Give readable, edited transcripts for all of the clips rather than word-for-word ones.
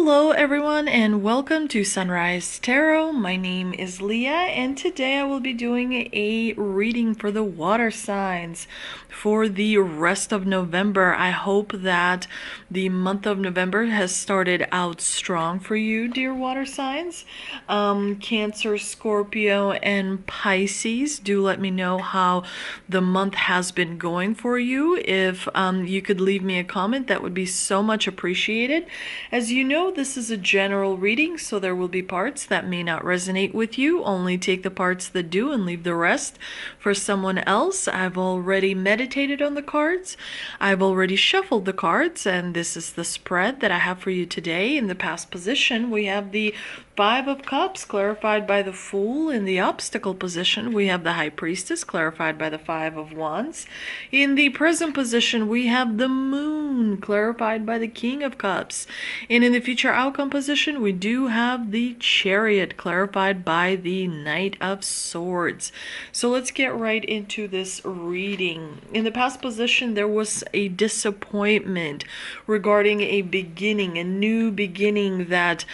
Hello everyone and welcome to Sunrise Tarot. My name is Leah and today I will be doing a reading for the water signs for the rest of November. I hope that the month of November has started out strong for you, dear water signs. Cancer, Scorpio, and Pisces. Do let me know how the month has been going for you. If you could leave me a comment, that would be so much appreciated. As you know, this is a general reading, so there will be parts that may not resonate with you. Only take the parts that do and leave the rest for someone else. I've already meditated on the cards. I've already shuffled the cards, and this is the spread that I have for you today. In the past position, we have the Five of Cups clarified by the Fool. In the obstacle position, we have the High Priestess clarified by the Five of Wands. In the present position, we have the Moon clarified by the King of Cups. And in the future outcome position, we do have the Chariot clarified by the Knight of Swords. So let's get right into this reading. In the past position, there was a disappointment regarding a beginning, a new beginning that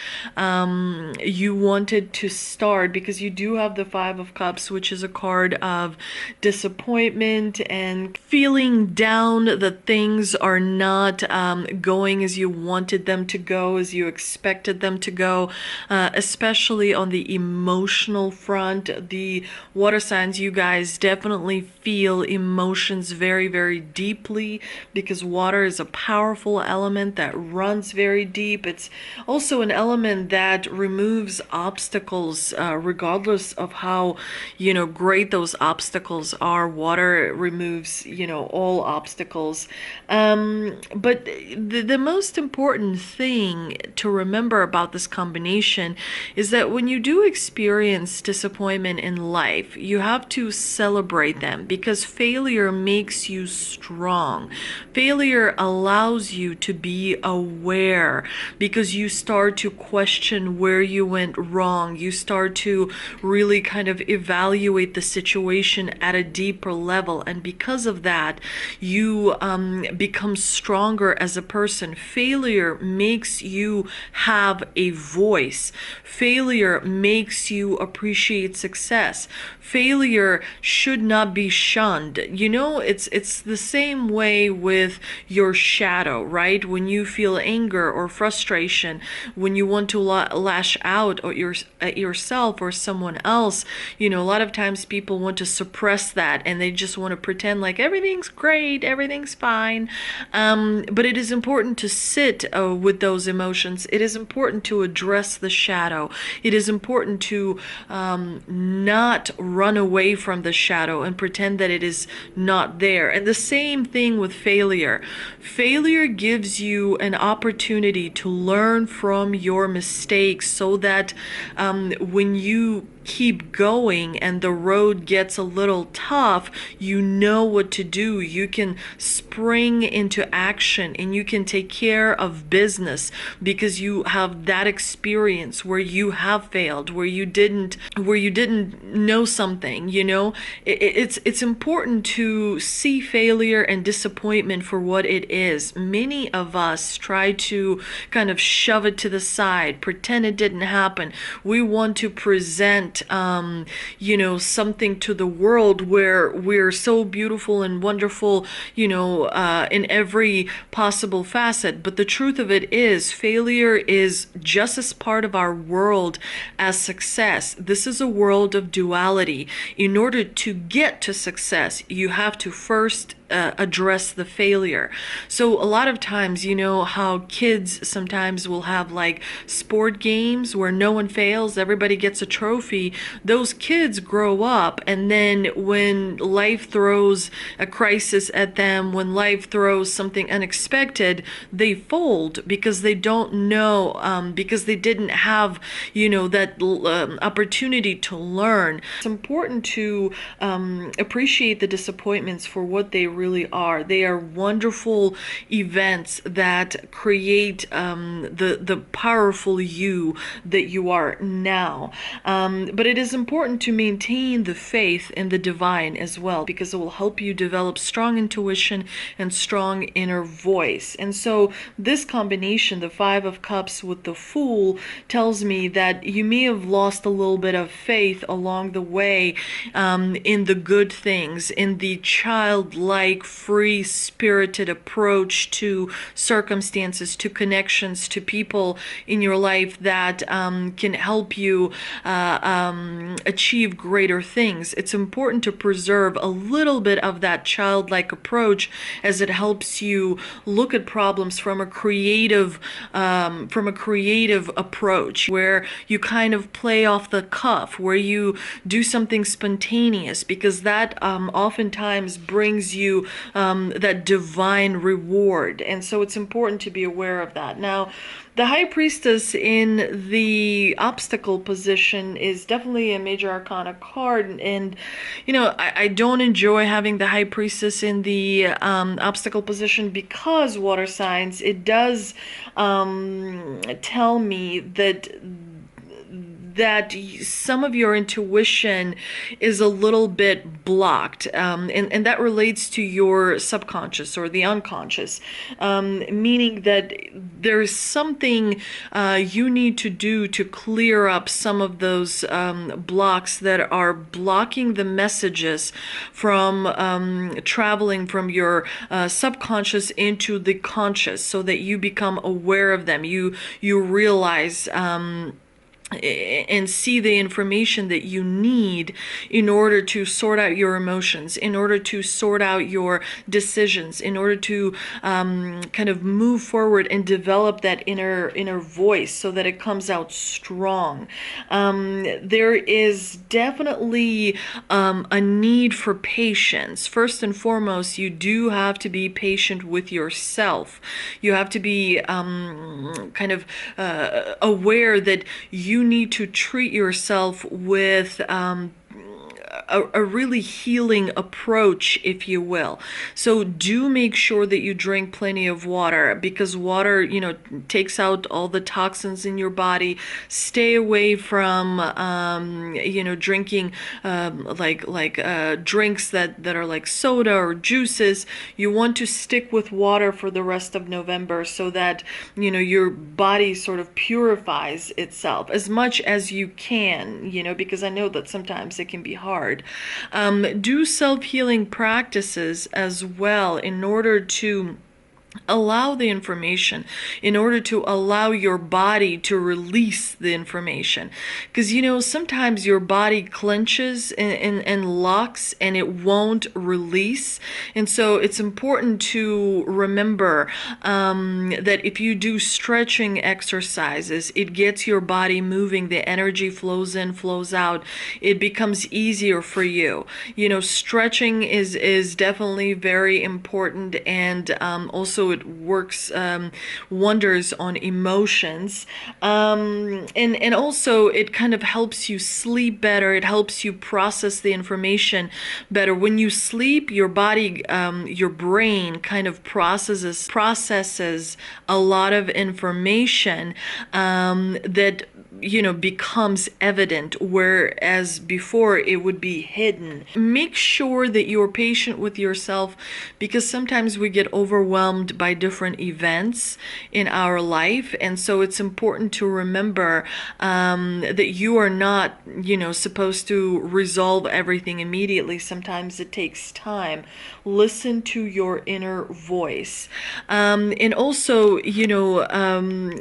you wanted to start, because you do have the Five of Cups, which is a card of disappointment and feeling down that things are not going as you wanted them to go, as you expected them to go, especially on the emotional front. The water signs, you guys definitely feel emotions very, very deeply, because water is a powerful element that runs very deep. It's also an element that removes obstacles, regardless of how, great those obstacles are. Water removes, all obstacles. But the most important thing to remember about this combination is that when you do experience disappointment in life, you have to celebrate them, because failure makes you strong. Failure allows you to be aware, because you start to question where you went wrong. You start to really kind of evaluate the situation at a deeper level, and because of that, you become stronger as a person. Failure makes you have a voice. Failure makes you appreciate success. Failure should not be shunned. It's the same way with your shadow, right? When you feel anger or frustration, when you want to lash out at yourself or someone else, a lot of times people want to suppress that, and they just want to pretend like everything's great, everything's fine. But it is important to sit with those emotions. It is important to address the shadow. It is important to not run away from the shadow and pretend that it is not there. And the same thing with failure. Failure gives you an opportunity to learn from your mistakes, so that when you keep going and the road gets a little tough, you know what to do. You can spring into action and you can take care of business, because you have that experience where you have failed, where you didn't know something. It's important to see failure and disappointment for what it is. Many of us try to kind of shove it to the side, pretend it didn't happen. We want to present something to the world where we're so beautiful and wonderful, in every possible facet. But the truth of it is, failure is just as part of our world as success. This is a world of duality. In order to get to success, you have to first address the failure. So a lot of times, how kids sometimes will have like sport games where no one fails, everybody gets a trophy. Those kids grow up, and then when life throws a crisis at them, when life throws something unexpected, they fold, because they don't know, because they didn't have, that opportunity to learn. It's important to appreciate the disappointments for what they really are. They are wonderful events that create the powerful you that you are now. But it is important to maintain the faith in the divine as well, because it will help you develop strong intuition and strong inner voice. And so this combination, the Five of Cups with the Fool, tells me that you may have lost a little bit of faith along the way, in the good things, in the childlike, free-spirited approach to circumstances, to connections, to people in your life that can help you achieve greater things. It's important to preserve a little bit of that childlike approach, as it helps you look at problems from a creative approach, where you kind of play off the cuff, where you do something spontaneous, because that oftentimes brings you that divine reward. And so it's important to be aware of that. Now, the High Priestess in the obstacle position is definitely a major arcana card, and I don't enjoy having the High Priestess in the obstacle position, because water signs, it does tell me that some of your intuition is a little bit blocked, and that relates to your subconscious or the unconscious, meaning that there's something you need to do to clear up some of those blocks that are blocking the messages from traveling from your subconscious into the conscious, so that you become aware of them. You realize and see the information that you need in order to sort out your emotions, in order to sort out your decisions, in order to kind of move forward and develop that inner voice, so that it comes out strong. There is definitely a need for patience. First and foremost, you do have to be patient with yourself. You have to be kind of aware that you need to treat yourself with a really healing approach, if you will. So do make sure that you drink plenty of water, because water, takes out all the toxins in your body. Stay away from, drinking drinks that are like soda or juices. You want to stick with water for the rest of November, so that, your body sort of purifies itself as much as you can, because I know that sometimes it can be hard. Do self-healing practices as well, in order to allow the information, in order to allow your body to release the information. Because sometimes your body clenches and locks, and it won't release. And so it's important to remember that if you do stretching exercises, it gets your body moving, the energy flows in, flows out, it becomes easier for you. Stretching is definitely very important, and also it works wonders on emotions, and also it kind of helps you sleep better. It helps you process the information better. When you sleep, your body, your brain kind of processes a lot of information that becomes evident, whereas before it would be hidden. Make sure that you're patient with yourself, because sometimes we get overwhelmed by different events in our life, and so it's important to remember that you are not supposed to resolve everything immediately. Sometimes it takes time. Listen to your inner voice, and also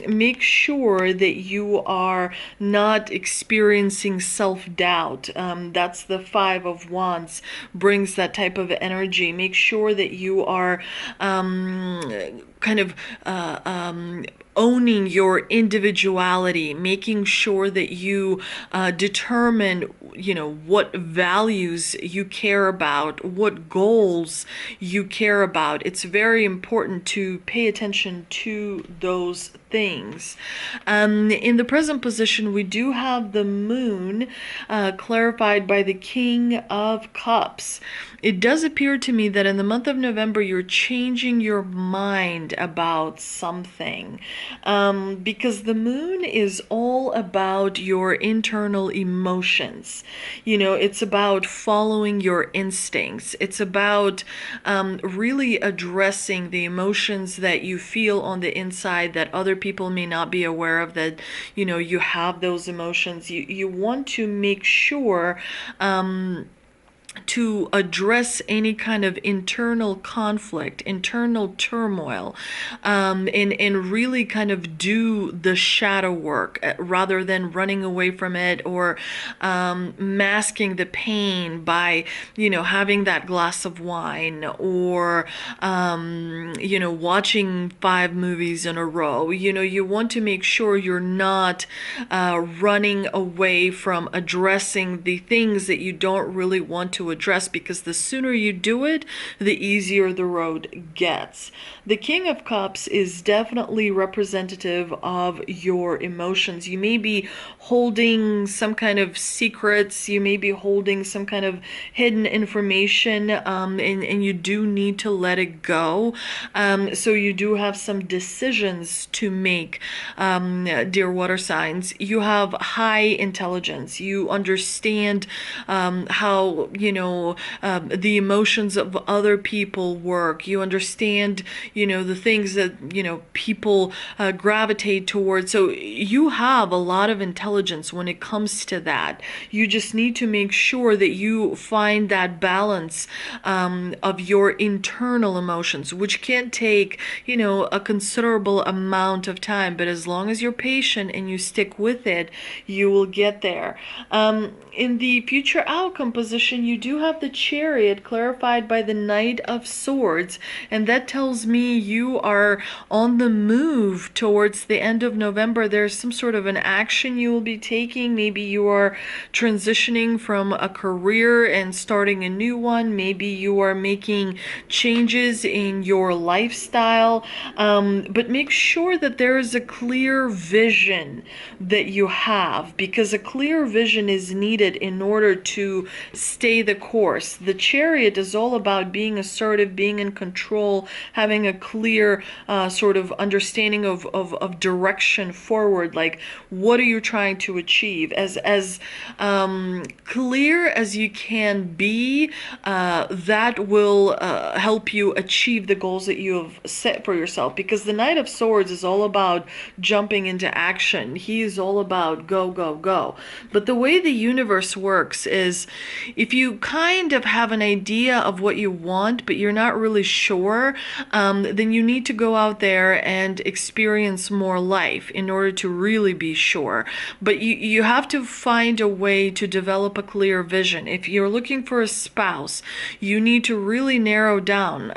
make sure that you are not experiencing self-doubt. That's the Five of Wands, brings that type of energy. Make sure that you are kind of owning your individuality, making sure that you determine, what values you care about, what goals you care about. It's very important to pay attention to those things. In the present position, we do have the moon clarified by the King of Cups. It does appear to me that in the month of November, you're changing your mind about something, because the moon is all about your internal emotions. It's about following your instincts. It's about really addressing the emotions that you feel on the inside that other people may not be aware of, that, you have those emotions. You want to make sure to address any kind of internal conflict, internal turmoil, and really kind of do the shadow work rather than running away from it, or masking the pain by, having that glass of wine, or, watching 5 movies in a row. You want to make sure you're not running away from addressing the things that you don't really want to address, because the sooner you do it, the easier the road gets. The King of Cups is definitely representative of your emotions. You may be holding some kind of secrets, you may be holding some kind of hidden information, and you do need to let it go. So you do have some decisions to make, dear water signs. You have high intelligence. You understand how, the emotions of other people work. You understand, the things that, people gravitate towards. So you have a lot of intelligence when it comes to that. You just need to make sure that you find that balance of your internal emotions, which can take, a considerable amount of time. But as long as you're patient and you stick with it, you will get there. In the future outcome position, you do have the Chariot clarified by the Knight of Swords, and that tells me you are on the move towards the end of November. There's some sort of an action you will be taking. Maybe you are transitioning from a career and starting a new one. Maybe you are making changes in your lifestyle, but make sure that there is a clear vision that you have, because a clear vision is needed in order to stay the course. The Chariot is all about being assertive, being in control, having a clear sort of understanding of direction forward. Like, what are you trying to achieve? As clear as you can be, that will help you achieve the goals that you have set for yourself. Because the Knight of Swords is all about jumping into action. He is all about go, go, go. But the way the universe works is, if you kind of have an idea of what you want, but you're not really sure, then you need to go out there and experience more life in order to really be sure. But you have to find a way to develop a clear vision. If you're looking for a spouse, you need to really narrow down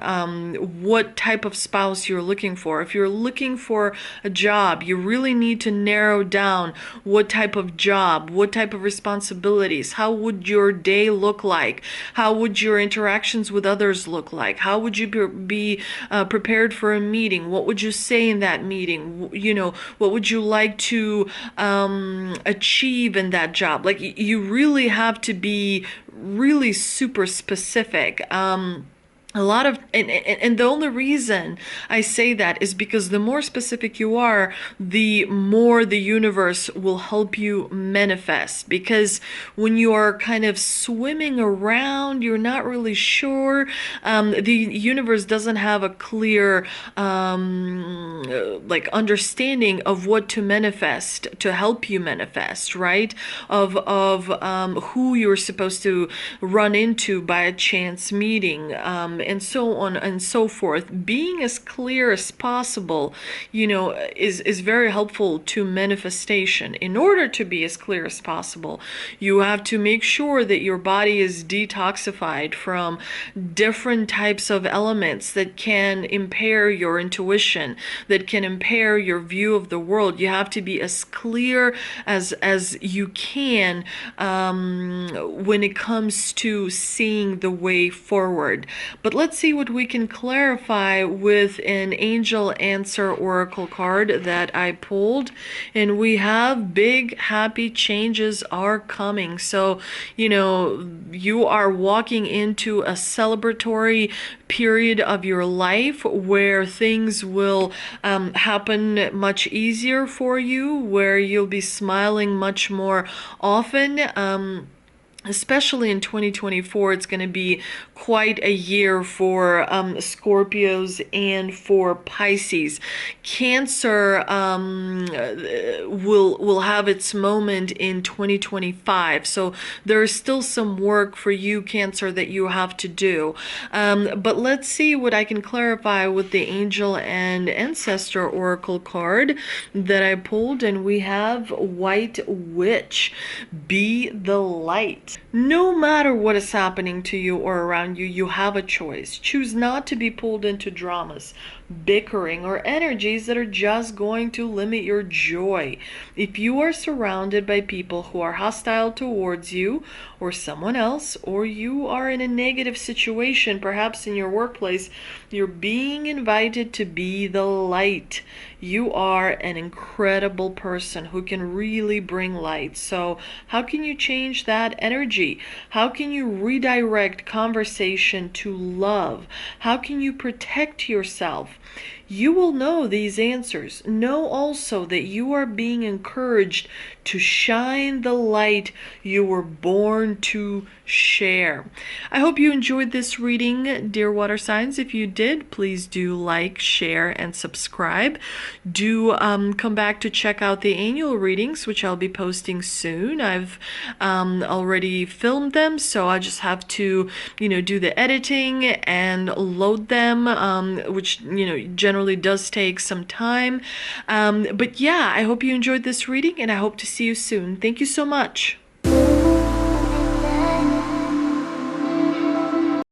what type of spouse you're looking for. If you're looking for a job, you really need to narrow down what type of job, what type of responsibilities, how would your day look like, how would your interactions with others look like, how would you be prepared for a meeting, what would you say in that meeting, what would you like to achieve in that job. Like, you really have to be really super specific. A lot of, and the only reason I say that is because the more specific you are, the more the universe will help you manifest. Because when you are kind of swimming around, you're not really sure, the universe doesn't have a clear like understanding of what to manifest to help you manifest, right? Of who you're supposed to run into by a chance meeting, and so on and so forth. Being as clear as possible, is very helpful to manifestation. In order to be as clear as possible, you have to make sure that your body is detoxified from different types of elements that can impair your intuition, that can impair your view of the world. You have to be as clear as you can when it comes to seeing the way forward. But let's see what we can clarify with an angel answer oracle card that I pulled. And we have big happy changes are coming. So, you are walking into a celebratory period of your life where things will happen much easier for you, where you'll be smiling much more often. Especially in 2024, it's going to be quite a year for Scorpios and for Pisces. Cancer will have its moment in 2025. So there is still some work for you, Cancer, that you have to do. But let's see what I can clarify with the Angel and Ancestor Oracle card that I pulled. And we have White Witch. Be the light. No matter what is happening to you or around you, you have a choice. Choose not to be pulled into dramas, bickering, or energies that are just going to limit your joy. If you are surrounded by people who are hostile towards you or someone else, or you are in a negative situation, perhaps in your workplace, you're being invited to be the light. You are an incredible person who can really bring light. So how can you change that energy? How can you redirect conversation to love? How can you protect yourself? You will know these answers. Know also that you are being encouraged to shine the light you were born to share. I hope you enjoyed this reading, dear water signs. If you did, please do like, share, and subscribe. Do come back to check out the annual readings, which I'll be posting soon. I've already filmed them, so I just have to, do the editing and load them, which, generally does take some time. But yeah, I hope you enjoyed this reading, and I hope to see you soon. Thank you so much.